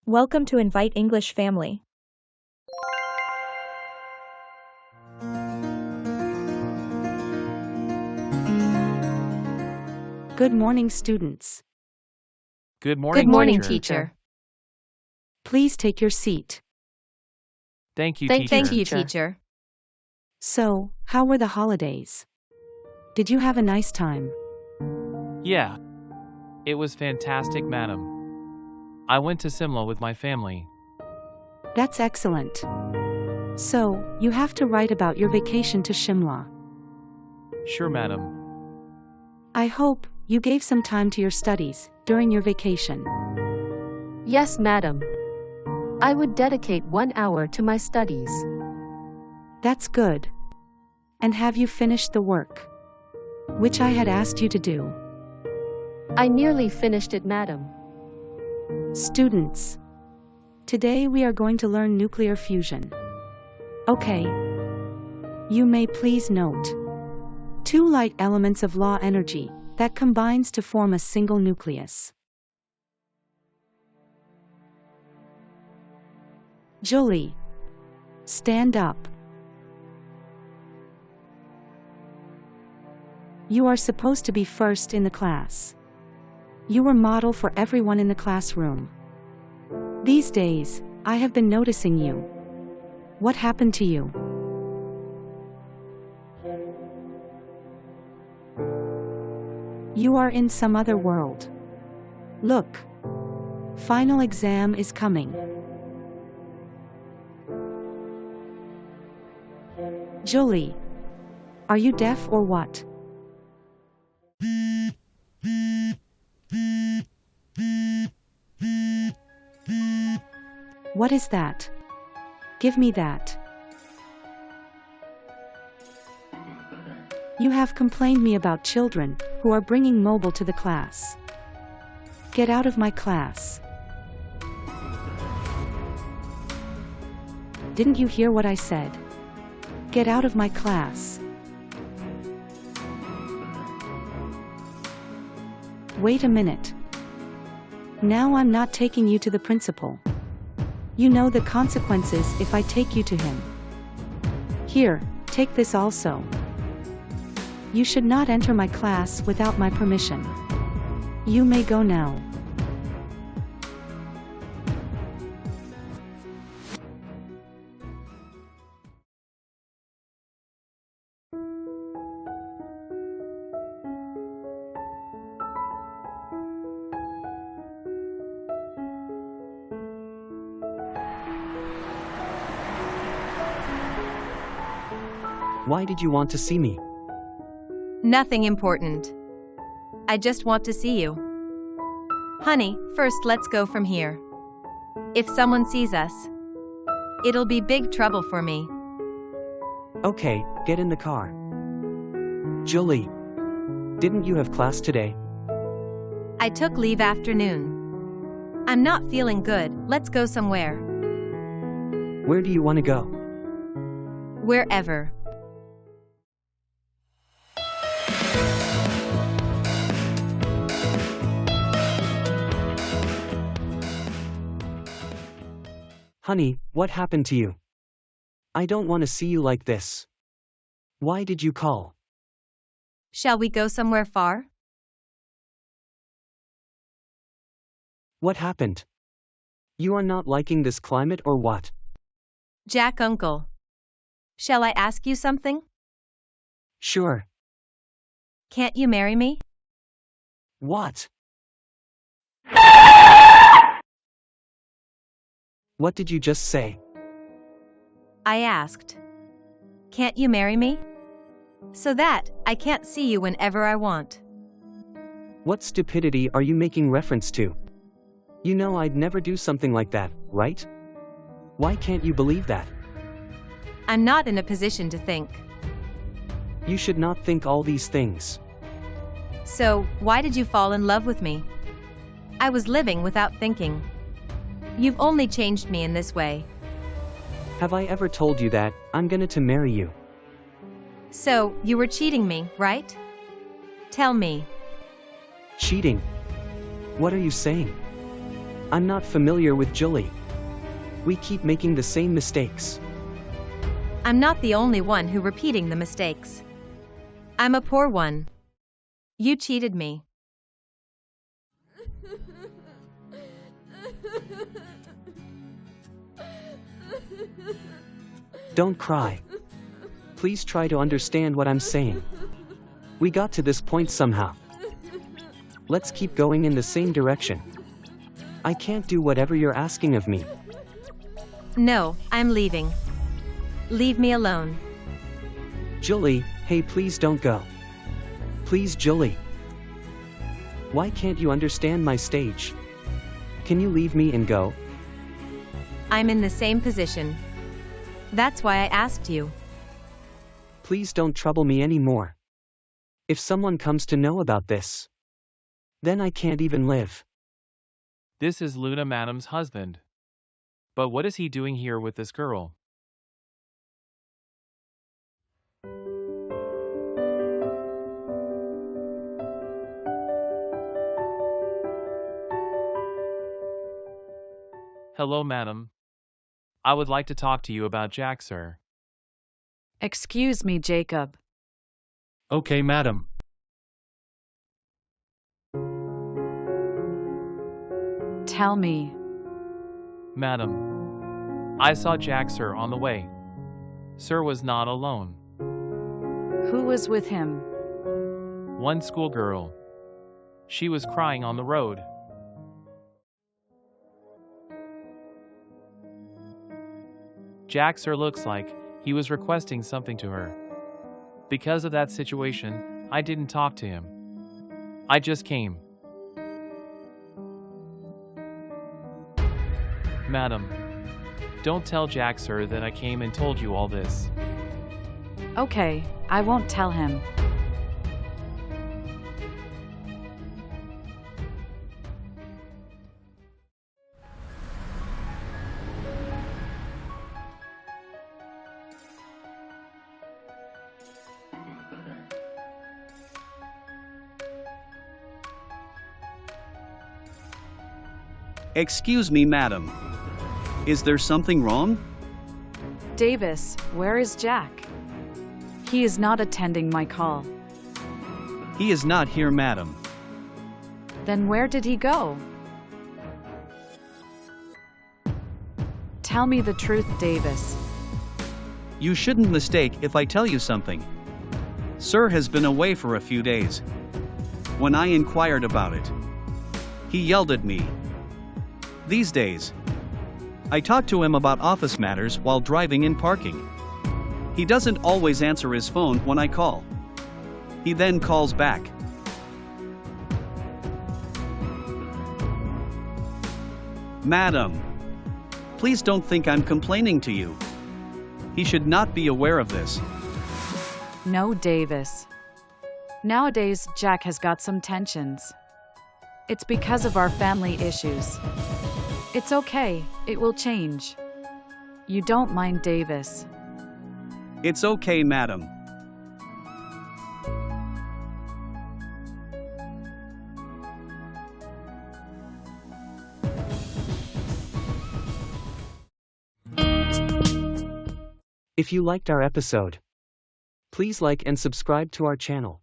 Welcome to Invite English Family. Good morning, students. Good morning, Good morning, teacher. teacher. Please take your seat. Thank you, Thank teacher. you, teacher. So, how were the holidays? Did you have a nice time? Yeah. It was fantastic, madam. I went to Simla with my family. That's excellent. So, you have to write about your vacation to Shimla. Sure, madam. I hope you gave some time to your studies during your vacation. Yes, madam. I would dedicate 1 hour to my studies. That's good. And have you finished the work? Which I had asked you to do. I nearly finished it, madam. Students. Today we are going to learn nuclear fusion. Okay. You may please note. 2 light elements of law energy that combines to form a single nucleus. Julie. Stand up. You are supposed to be first in the class. You were model for everyone in the classroom. These days, I have been noticing you. What happened to you? You are in some other world. Look. Final exam is coming. Julie. Are you deaf or what? What is that? Give me that. You have complained me about children who are bringing mobile to the class. Get out of my class. Didn't you hear what I said? Get out of my class. Wait a minute. Now I'm not taking you to the principal. You know the consequences if I take you to him. Here, take this also. You should not enter my class without my permission. You may go now. Why did you want to see me? Nothing important. I just want to see you. Honey, first let's go from here. If someone sees us, it'll be big trouble for me. Okay, get in the car. Julie. Didn't you have class today? I took leave afternoon. I'm not feeling good, let's go somewhere. Where do you want to go? Wherever. Honey, what happened to you? I don't want to see you like this. Why did you call? Shall we go somewhere far? What happened? You are not liking this climate or what? Jack, uncle. Shall I ask you something? Sure. Can't you marry me? What? What did you just say? I asked. Can't you marry me? So that I can't see you whenever I want. What stupidity are you making reference to? You know I'd never do something like that, right? Why can't you believe that? I'm not in a position to think. You should not think all these things. So, why did you fall in love with me? I was living without thinking. You've only changed me in this way. Have I ever told you that I'm gonna to marry you? So, you were cheating me, right? Tell me. Cheating? What are you saying? I'm not familiar with Julie. We keep making the same mistakes. I'm not the only one who repeating the mistakes. I'm a poor one. You cheated me. Don't cry. Please try to understand what I'm saying. We got to this point somehow. Let's keep going in the same direction. I can't do whatever you're asking of me. No, I'm leaving. Leave me alone. Julie, hey, please don't go. Please, Julie. Why can't you understand my stage? Can you leave me and go? I'm in the same position. That's why I asked you. Please don't trouble me anymore. If someone comes to know about this, then I can't even live. This is Luna Madam's husband. But what is he doing here with this girl? Hello, madam. I would like to talk to you about Jack, sir. Excuse me, Jacob. Okay, madam. Tell me. Madam, I saw Jack, sir, on the way. Sir was not alone. Who was with him? One schoolgirl. She was crying on the road. Jack, sir, looks like he was requesting something to her. Because of that situation, I didn't talk to him. I just came. Madam, don't tell Jack, sir, that I came and told you all this. Okay, I won't tell him. Excuse me, madam. Is there something wrong? Davis, where is Jack? He is not attending my call. He is not here, madam. Then where did he go? Tell me the truth, Davis. You shouldn't mistake if I tell you something. Sir has been away for a few days. When I inquired about it, he yelled at me. These days, I talk to him about office matters while driving and parking. He doesn't always answer his phone when I call. He then calls back. Madam, please don't think I'm complaining to you. He should not be aware of this. No, Davis. Nowadays, Jack has got some tensions. It's because of our family issues. It's okay, it will change. You don't mind, Davis. It's okay, madam. If you liked our episode, please like and subscribe to our channel.